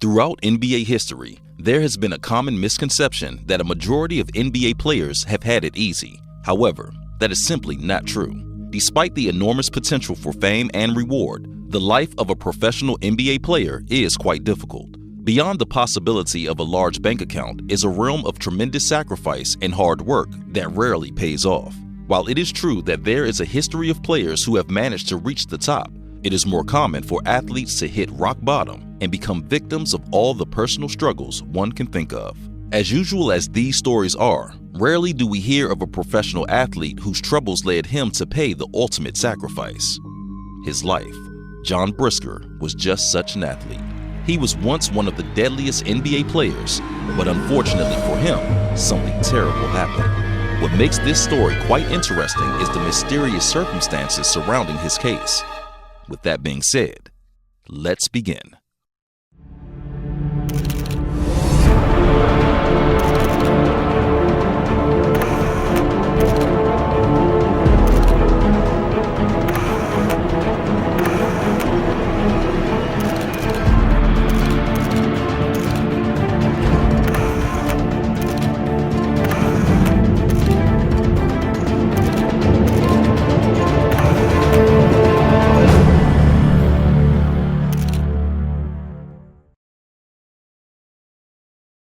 Throughout NBA history, there has been a common misconception that a majority of NBA players have had it easy. However, that is simply not true. Despite the enormous potential for fame and reward, the life of a professional NBA player is quite difficult. Beyond the possibility of a large bank account is a realm of tremendous sacrifice and hard work that rarely pays off. While it is true that there is a history of players who have managed to reach the top, it is more common for athletes to hit rock bottom and become victims of all the personal struggles one can think of. As usual as these stories are, rarely do we hear of a professional athlete whose troubles led him to pay the ultimate sacrifice. His life. John Brisker was just such an athlete. He was once one of the deadliest NBA players, but unfortunately for him, something terrible happened. What makes this story quite interesting is the mysterious circumstances surrounding his case. With that being said, let's begin.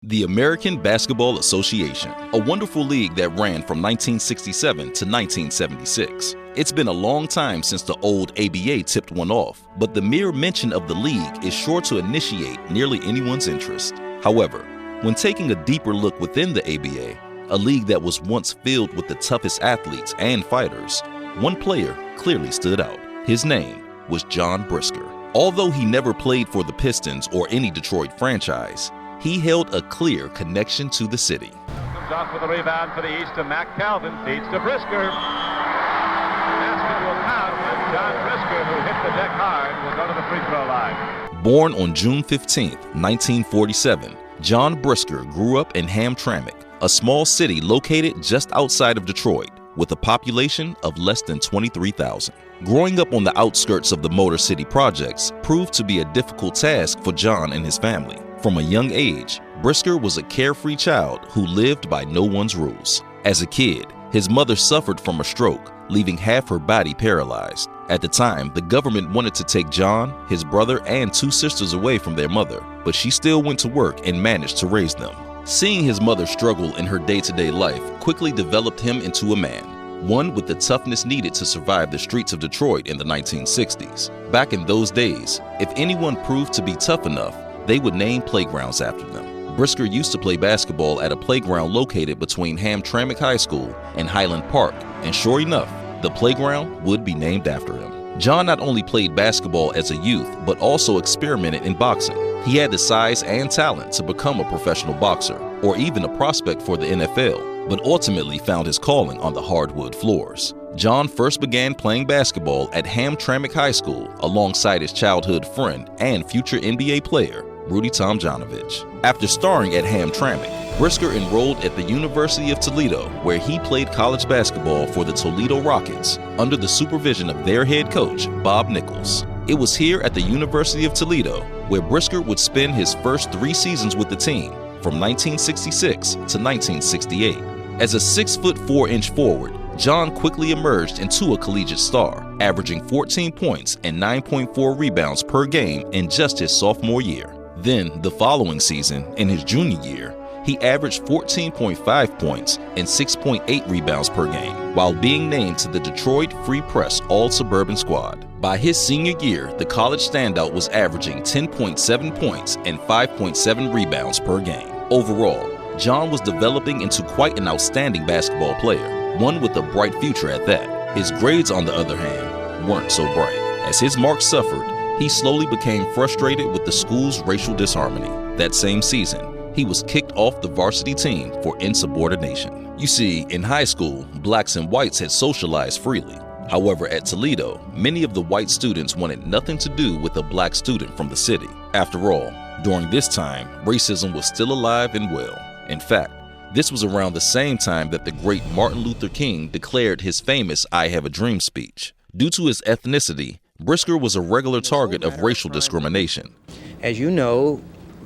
The American Basketball Association, a wonderful league that ran from 1967 to 1976. It's been a long time since the old ABA tipped one off, but the mere mention of the league is sure to initiate nearly anyone's interest. However, when taking a deeper look within the ABA, a league that was once filled with the toughest athletes and fighters, one player clearly stood out. His name was John Brisker. Although he never played for the Pistons or any Detroit franchise, he held a clear connection to the city. Comes off with a rebound for the East to Mac Calvin, feeds to Brisker. Basket will count with John Brisker, who hit the deck hard, will go to the free throw line. Born on June 15, 1947, John Brisker grew up in Hamtramck, a small city located just outside of Detroit, with a population of less than 23,000. Growing up on the outskirts of the Motor City projects proved to be a difficult task for John and his family. From a young age, Brisker was a carefree child who lived by no one's rules. As a kid, his mother suffered from a stroke, leaving half her body paralyzed. At the time, the government wanted to take John, his brother, and two sisters away from their mother, but she still went to work and managed to raise them. Seeing his mother struggle in her day-to-day life quickly developed him into a man, one with the toughness needed to survive the streets of Detroit in the 1960s. Back in those days, if anyone proved to be tough enough, they would name playgrounds after them. Brisker used to play basketball at a playground located between Hamtramck High School and Highland Park, and sure enough, the playground would be named after him. John not only played basketball as a youth, but also experimented in boxing. He had the size and talent to become a professional boxer, or even a prospect for the NFL, but ultimately found his calling on the hardwood floors. John first began playing basketball at Hamtramck High School alongside his childhood friend and future NBA player, Rudy Tomjanovich. After starring at Hamtramck, Brisker enrolled at the University of Toledo, where he played college basketball for the Toledo Rockets under the supervision of their head coach, Bob Nichols. It was here at the University of Toledo where Brisker would spend his first 3 seasons with the team, from 1966 to 1968. As a 6'4" forward, John quickly emerged into a collegiate star, averaging 14 points and 9.4 rebounds per game in just his sophomore year. Then, the following season, in his junior year, he averaged 14.5 points and 6.8 rebounds per game, while being named to the Detroit Free Press All-Suburban squad. By his senior year, the college standout was averaging 10.7 points and 5.7 rebounds per game. Overall, John was developing into quite an outstanding basketball player, one with a bright future at that. His grades, on the other hand, weren't so bright. As his marks suffered, he slowly became frustrated with the school's racial disharmony. That same season, he was kicked off the varsity team for insubordination. You see, in high school, blacks and whites had socialized freely. However, at Toledo, many of the white students wanted nothing to do with a black student from the city. After all, during this time, racism was still alive and well. In fact, this was around the same time that the great Martin Luther King declared his famous "I Have a Dream" speech. Due to his ethnicity, Brisker was a regular target of racial discrimination. As you know,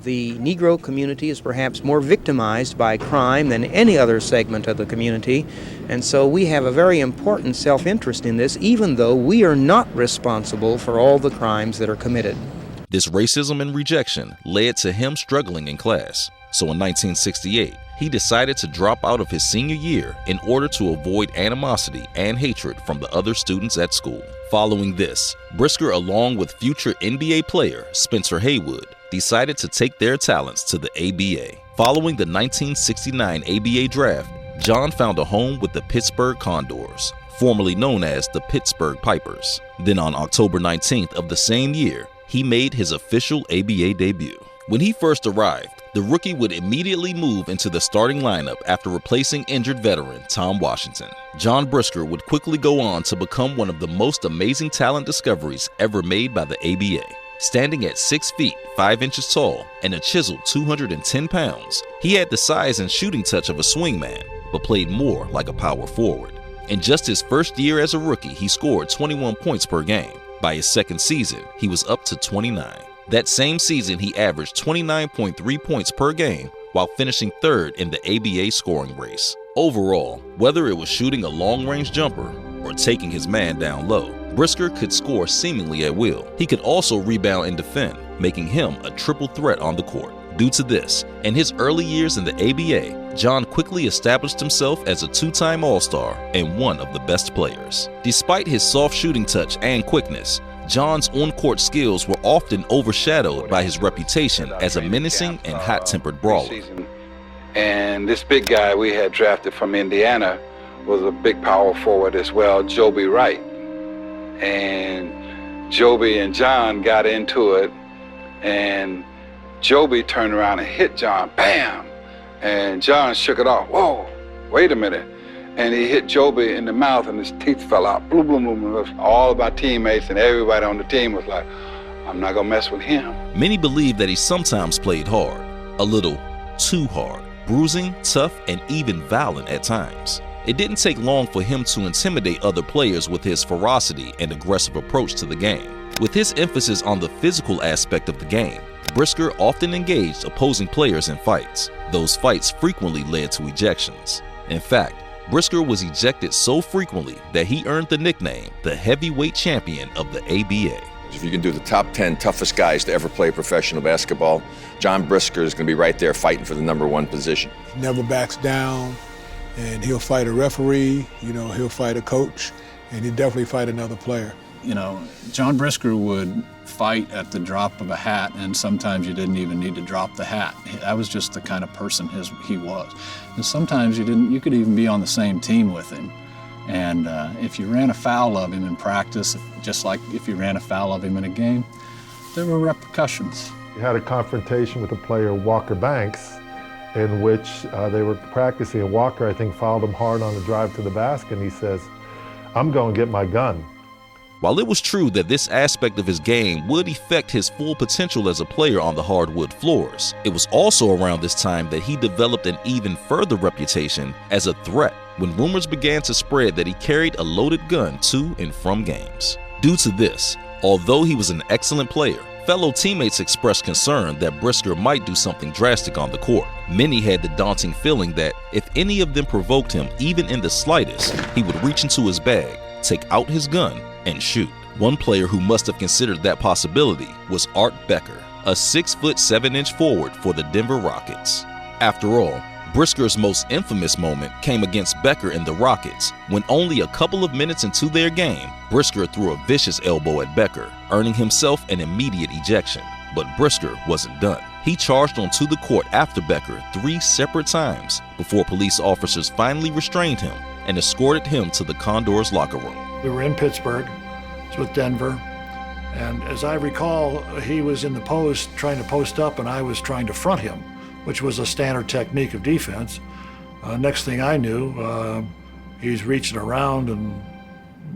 The Negro community is perhaps more victimized by crime than any other segment of the community, and so we have a very important self-interest in this, even though we are not responsible for all the crimes that are committed. This racism and rejection led to him struggling in class. So in 1968, he decided to drop out of his senior year in order to avoid animosity and hatred from the other students at school. Following this, Brisker, along with future NBA player Spencer Haywood, decided to take their talents to the ABA. Following the 1969 ABA draft, John found a home with the Pittsburgh Condors, formerly known as the Pittsburgh Pipers. Then on October 19th of the same year, he made his official ABA debut. When he first arrived, the rookie would immediately move into the starting lineup after replacing injured veteran Tom Washington. John Brisker would quickly go on to become one of the most amazing talent discoveries ever made by the ABA. Standing at 6 feet 5 inches tall and a chiseled 210 pounds, he had the size and shooting touch of a swingman, but played more like a power forward. In just his first year as a rookie, he scored 21 points per game. By his second season, he was up to 29. That same season, he averaged 29.3 points per game while finishing third in the ABA scoring race. Overall, whether it was shooting a long-range jumper or taking his man down low, Brisker could score seemingly at will. He could also rebound and defend, making him a triple threat on the court. Due to this, in his early years in the ABA, John quickly established himself as a two-time All-Star and one of the best players. Despite his soft shooting touch and quickness, John's on-court skills were often overshadowed by his reputation as a menacing and hot-tempered brawler. And this big guy we had drafted from Indiana was a big power forward as well, Joby Wright. And Joby and John got into it, and Joby turned around and hit John, bam! And John shook it off. Whoa, wait a minute. And he hit Joby in the mouth and his teeth fell out. Boom, boom, boom. All of my teammates and everybody on the team was like, I'm not gonna mess with him. Many believe that he sometimes played hard, a little too hard, bruising, tough, and even violent at times. It didn't take long for him to intimidate other players with his ferocity and aggressive approach to the game. With his emphasis on the physical aspect of the game, Brisker often engaged opposing players in fights. Those fights frequently led to ejections. In fact, Brisker was ejected so frequently that he earned the nickname the heavyweight champion of the ABA. If you can do the top 10 toughest guys to ever play professional basketball, John Brisker is going to be right there fighting for the #1 position. He never backs down, and he'll fight a referee, he'll fight a coach, and he'll definitely fight another player. John Brisker would fight at the drop of a hat, and sometimes you didn't even need to drop the hat. That was just the kind of person he was. And sometimes you could even be on the same team with him. And if you ran afoul of him in practice, just like if you ran afoul of him in a game, there were repercussions. He had a confrontation with the player Walker Banks in which they were practicing, and Walker, I think, fouled him hard on the drive to the basket, and he says, I'm going to get my gun. While it was true that this aspect of his game would affect his full potential as a player on the hardwood floors, it was also around this time that he developed an even further reputation as a threat when rumors began to spread that he carried a loaded gun to and from games. Due to this, although he was an excellent player, fellow teammates expressed concern that Brisker might do something drastic on the court. Many had the daunting feeling that if any of them provoked him even in the slightest, he would reach into his bag, take out his gun, and shoot. One player who must have considered that possibility was Art Becker, a 6'7" forward for the Denver Rockets. After all, Brisker's most infamous moment came against Becker and the Rockets, when only a couple of minutes into their game, Brisker threw a vicious elbow at Becker, earning himself an immediate ejection. But Brisker wasn't done. He charged onto the court after Becker 3 separate times before police officers finally restrained him and escorted him to the Condors locker room. We were in Pittsburgh, it was with Denver, and as I recall, he was in the post trying to post up and I was trying to front him, which was a standard technique of defense. Next thing I knew, he's reaching around and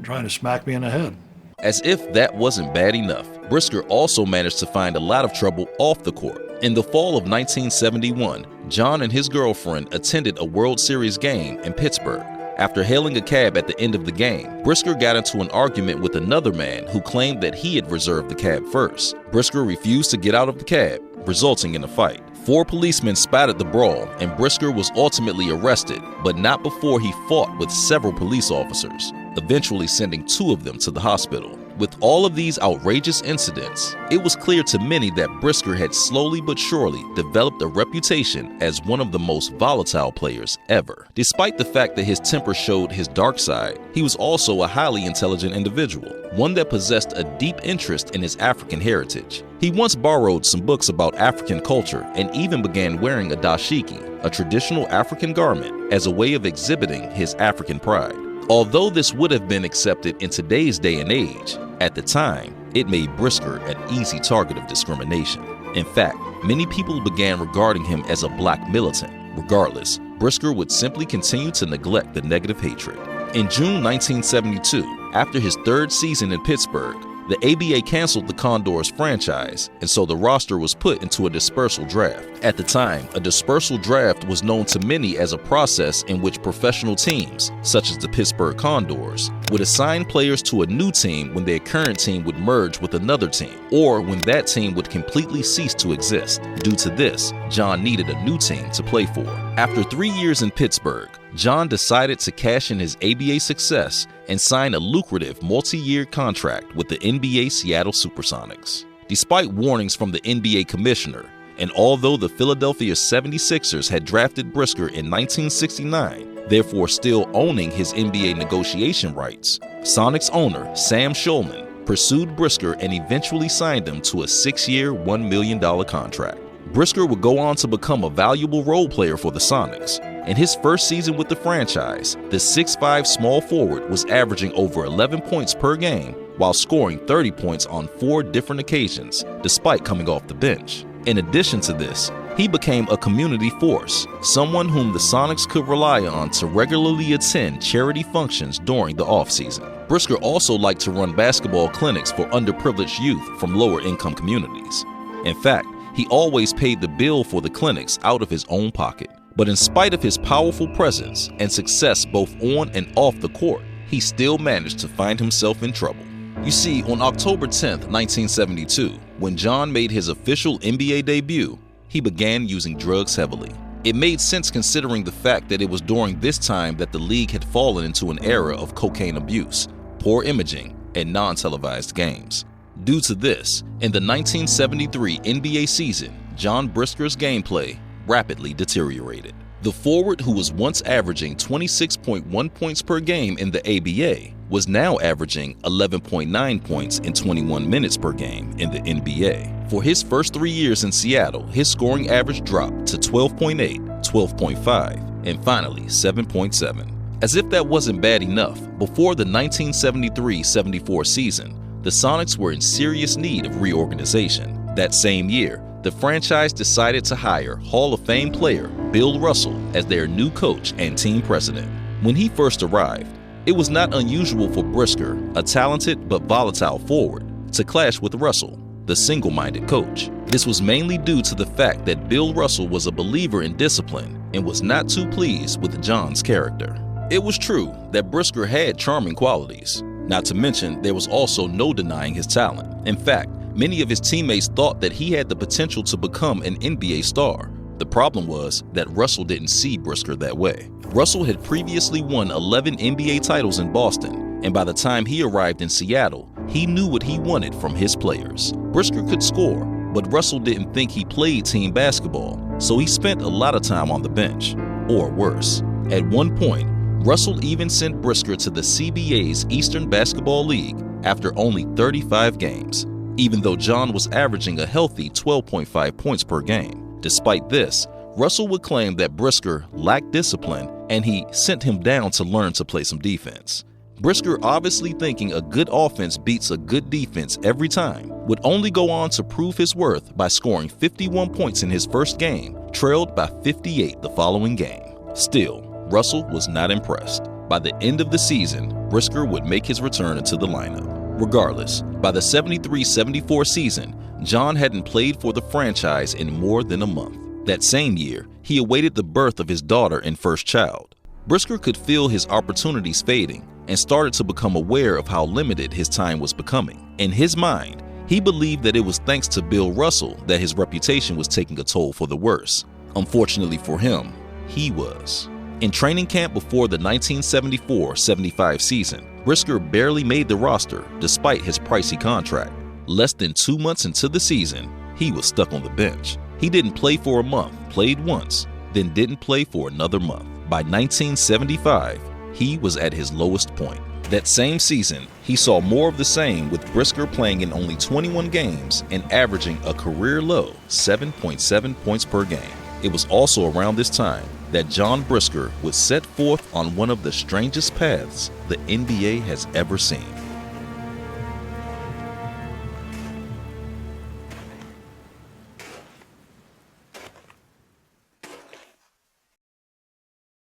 trying to smack me in the head. As if that wasn't bad enough, Brisker also managed to find a lot of trouble off the court. In the fall of 1971, John and his girlfriend attended a World Series game in Pittsburgh. After hailing a cab at the end of the game, Brisker got into an argument with another man who claimed that he had reserved the cab first. Brisker refused to get out of the cab, resulting in a fight. 4 policemen spotted the brawl, and Brisker was ultimately arrested, but not before he fought with several police officers, eventually sending 2 of them to the hospital. With all of these outrageous incidents, it was clear to many that Brisker had slowly but surely developed a reputation as one of the most volatile players ever. Despite the fact that his temper showed his dark side, he was also a highly intelligent individual, one that possessed a deep interest in his African heritage. He once borrowed some books about African culture and even began wearing a dashiki, a traditional African garment, as a way of exhibiting his African pride. Although this would have been accepted in today's day and age, at the time, it made Brisker an easy target of discrimination. In fact, many people began regarding him as a black militant. Regardless, Brisker would simply continue to neglect the negative hatred. In June 1972, after his 3rd season in Pittsburgh, the ABA canceled the Condors franchise, and so the roster was put into a dispersal draft. At the time, a dispersal draft was known to many as a process in which professional teams, such as the Pittsburgh Condors, would assign players to a new team when their current team would merge with another team, or when that team would completely cease to exist. Due to this, John needed a new team to play for. After 3 years in Pittsburgh, John decided to cash in his ABA success and sign a lucrative multi-year contract with the NBA Seattle Supersonics. Despite warnings from the NBA commissioner, and although the Philadelphia 76ers had drafted Brisker in 1969, therefore still owning his NBA negotiation rights, Sonics owner Sam Shulman pursued Brisker and eventually signed him to a 6-year, $1 million contract. Brisker would go on to become a valuable role player for the Sonics. In his first season with the franchise, the 6'5" small forward was averaging over 11 points per game while scoring 30 points on 4 different occasions, despite coming off the bench. In addition to this, he became a community force, someone whom the Sonics could rely on to regularly attend charity functions during the offseason. Brisker also liked to run basketball clinics for underprivileged youth from lower-income communities. In fact, he always paid the bill for the clinics out of his own pocket. But in spite of his powerful presence and success both on and off the court, he still managed to find himself in trouble. You see, on October 10th, 1972, when John made his official NBA debut, he began using drugs heavily. It made sense considering the fact that it was during this time that the league had fallen into an era of cocaine abuse, poor imaging, and non-televised games. Due to this, in the 1973 NBA season, John Brisker's gameplay rapidly deteriorated. The forward, who was once averaging 26.1 points per game in the ABA, was now averaging 11.9 points in 21 minutes per game in the NBA. For his first 3 years in Seattle, his scoring average dropped to 12.8, 12.5, and finally 7.7. As if that wasn't bad enough, before the 1973-74 season, the Sonics were in serious need of reorganization. That same year, the franchise decided to hire Hall of Fame player Bill Russell as their new coach and team president. When he first arrived, it was not unusual for Brisker, a talented but volatile forward, to clash with Russell, the single-minded coach. This was mainly due to the fact that Bill Russell was a believer in discipline and was not too pleased with John's character. It was true that Brisker had charming qualities. Not to mention, there was also no denying his talent. In fact, many of his teammates thought that he had the potential to become an NBA star. The problem was that Russell didn't see Brisker that way. Russell had previously won 11 NBA titles in Boston, and by the time he arrived in Seattle, he knew what he wanted from his players. Brisker could score, but Russell didn't think he played team basketball, so he spent a lot of time on the bench, or worse. At one point, Russell even sent Brisker to the CBA's Eastern Basketball League after only 35 games, even though John was averaging a healthy 12.5 points per game. Despite this, Russell would claim that Brisker lacked discipline and he sent him down to learn to play some defense. Brisker, obviously thinking a good offense beats a good defense every time, would only go on to prove his worth by scoring 51 points in his first game, trailed by 58 the following game. Still, Russell was not impressed. By the end of the season, Brisker would make his return into the lineup. Regardless, by the 73-74 season, John hadn't played for the franchise in more than a month. That same year, he awaited the birth of his daughter and first child. Brisker could feel his opportunities fading and started to become aware of how limited his time was becoming. In his mind, He believed that it was thanks to Bill Russell that his reputation was taking a toll for the worse. Unfortunately for him, he was. In training camp before the 1974-75 season, Brisker barely made the roster despite his pricey contract. Less than 2 months into the season, he was stuck on the bench. He didn't play for a month, played once, then didn't play for another month. By 1975, he was at his lowest point. That same season, he saw more of the same, with Brisker playing in only 21 games and averaging a career-low 7.7 points per game. It was also around this time that John Brisker would set forth on one of the strangest paths the NBA has ever seen.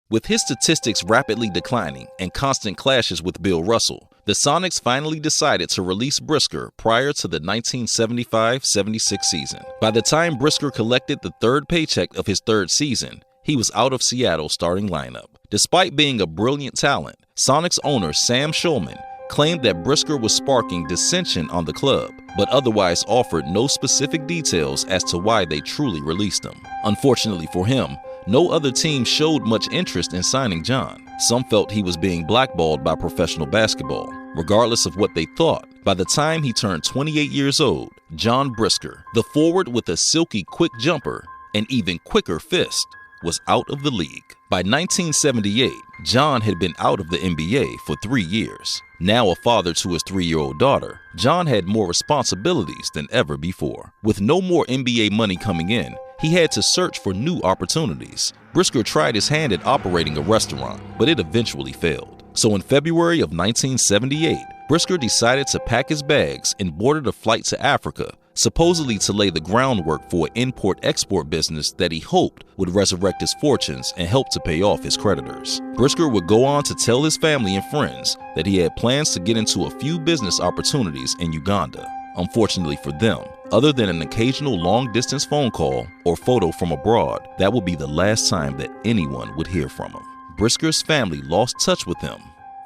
With his statistics rapidly declining and constant clashes with Bill Russell, the Sonics finally decided to release Brisker prior to the 1975-76 season. By the time Brisker collected the third paycheck of his third season, he was out of Seattle's starting lineup. Despite being a brilliant talent, Sonics owner Sam Shulman claimed that Brisker was sparking dissension on the club, but otherwise offered no specific details as to why they truly released him. Unfortunately for him, no other team showed much interest in signing John. Some felt he was being blackballed by professional basketball. Regardless of what they thought, by the time he turned 28 years old, John Brisker, the forward with a silky quick jumper and even quicker fist, was out of the league. By 1978, John had been out of the NBA for 3 years. Now a father to his 3-year-old daughter, John had more responsibilities than ever before. With no more NBA money coming in, he had to search for new opportunities. Brisker tried his hand at operating a restaurant, but it eventually failed. So in February of 1978, Brisker decided to pack his bags and boarded a flight to Africa, supposedly to lay the groundwork for an import-export business that he hoped would resurrect his fortunes and help to pay off his creditors. Brisker would go on to tell his family and friends that he had plans to get into a few business opportunities in Uganda. Unfortunately for them, other than an occasional long-distance phone call or photo from abroad, that would be the last time that anyone would hear from him. Brisker's family lost touch with him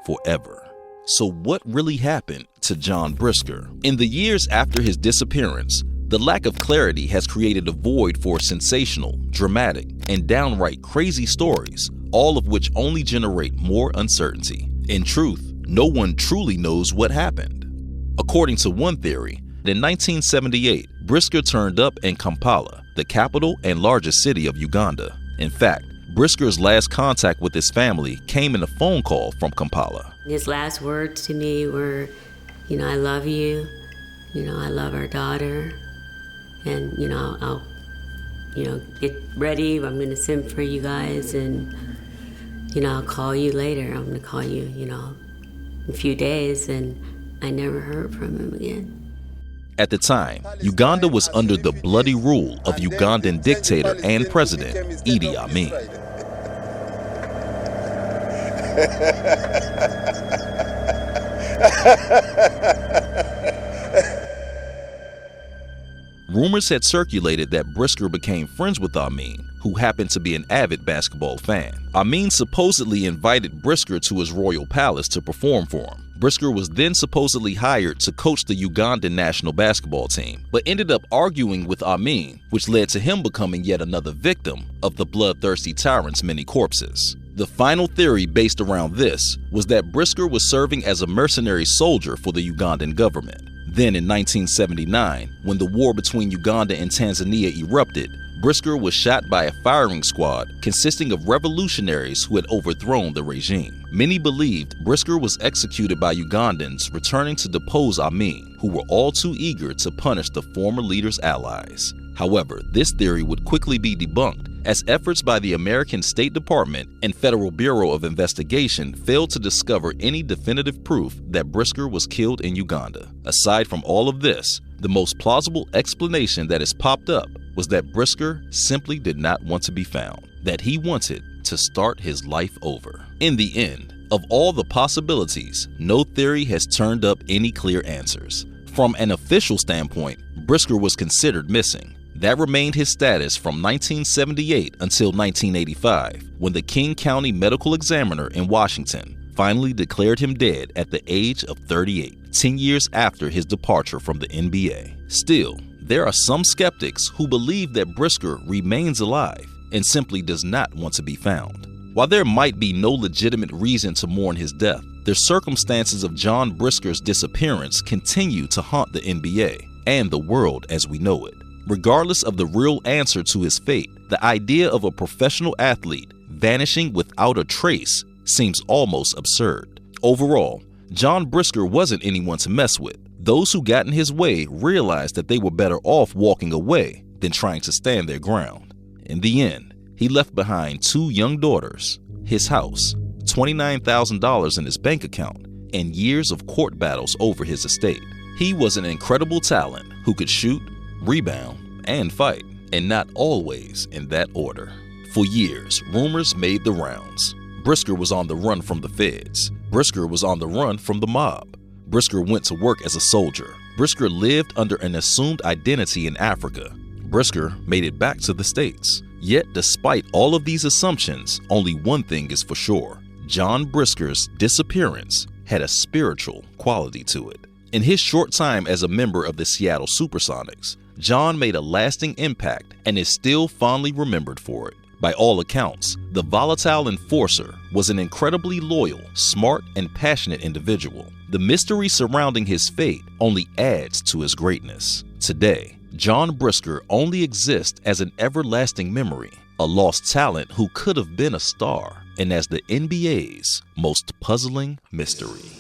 forever. So what really happened to John Brisker? In the years after his disappearance, the lack of clarity has created a void for sensational, dramatic, and downright crazy stories, all of which only generate more uncertainty. In truth, no one truly knows what happened. According to one theory, in 1978, Brisker turned up in Kampala, the capital and largest city of Uganda. In fact, Brisker's last contact with his family came in a phone call from Kampala. His last words to me were, I love you, I love our daughter, and, I'll, get ready, I'm gonna send for you guys, and, I'll call you later. I'm gonna call you, in a few days, and I never heard from him again. At the time, Uganda was under the bloody rule of Ugandan dictator and president Idi Amin. Rumors had circulated that Brisker became friends with Amin, who happened to be an avid basketball fan. Amin supposedly invited Brisker to his royal palace to perform for him. Brisker was then supposedly hired to coach the Ugandan national basketball team, but ended up arguing with Amin, which led to him becoming yet another victim of the bloodthirsty tyrant's many corpses. The final theory based around this was that Brisker was serving as a mercenary soldier for the Ugandan government. Then in 1979, when the war between Uganda and Tanzania erupted, Brisker was shot by a firing squad consisting of revolutionaries who had overthrown the regime. Many believed Brisker was executed by Ugandans returning to depose Amin, who were all too eager to punish the former leader's allies. However, this theory would quickly be debunked as efforts by the American State Department and Federal Bureau of Investigation failed to discover any definitive proof that Brisker was killed in Uganda. Aside from all of this, the most plausible explanation that has popped up was that Brisker simply did not want to be found, that he wanted to start his life over. In the end, of all the possibilities, no theory has turned up any clear answers. From an official standpoint, Brisker was considered missing. That remained his status from 1978 until 1985, when the King County Medical Examiner in Washington finally declared him dead at the age of 38, 10 years after his departure from the NBA. Still, there are some skeptics who believe that Brisker remains alive and simply does not want to be found. While there might be no legitimate reason to mourn his death, the circumstances of John Brisker's disappearance continue to haunt the NBA and the world as we know it. Regardless of the real answer to his fate, the idea of a professional athlete vanishing without a trace seems almost absurd. Overall, John Brisker wasn't anyone to mess with. Those who got in his way realized that they were better off walking away than trying to stand their ground. In the end, he left behind 2 young daughters, his house, $29,000 in his bank account, and years of court battles over his estate. He was an incredible talent who could shoot, rebound, and fight, and not always in that order. For years, rumors made the rounds. Brisker was on the run from the feds. Brisker was on the run from the mob. Brisker went to work as a soldier. Brisker lived under an assumed identity in Africa. Brisker made it back to the States. Yet, despite all of these assumptions, only one thing is for sure. John Brisker's disappearance had a spiritual quality to it. In his short time as a member of the Seattle Supersonics, John made a lasting impact and is still fondly remembered for it. By all accounts, the volatile enforcer was an incredibly loyal, smart, and passionate individual. The mystery surrounding his fate only adds to his greatness. Today, John Brisker only exists as an everlasting memory, a lost talent who could have been a star, and as the NBA's most puzzling mystery.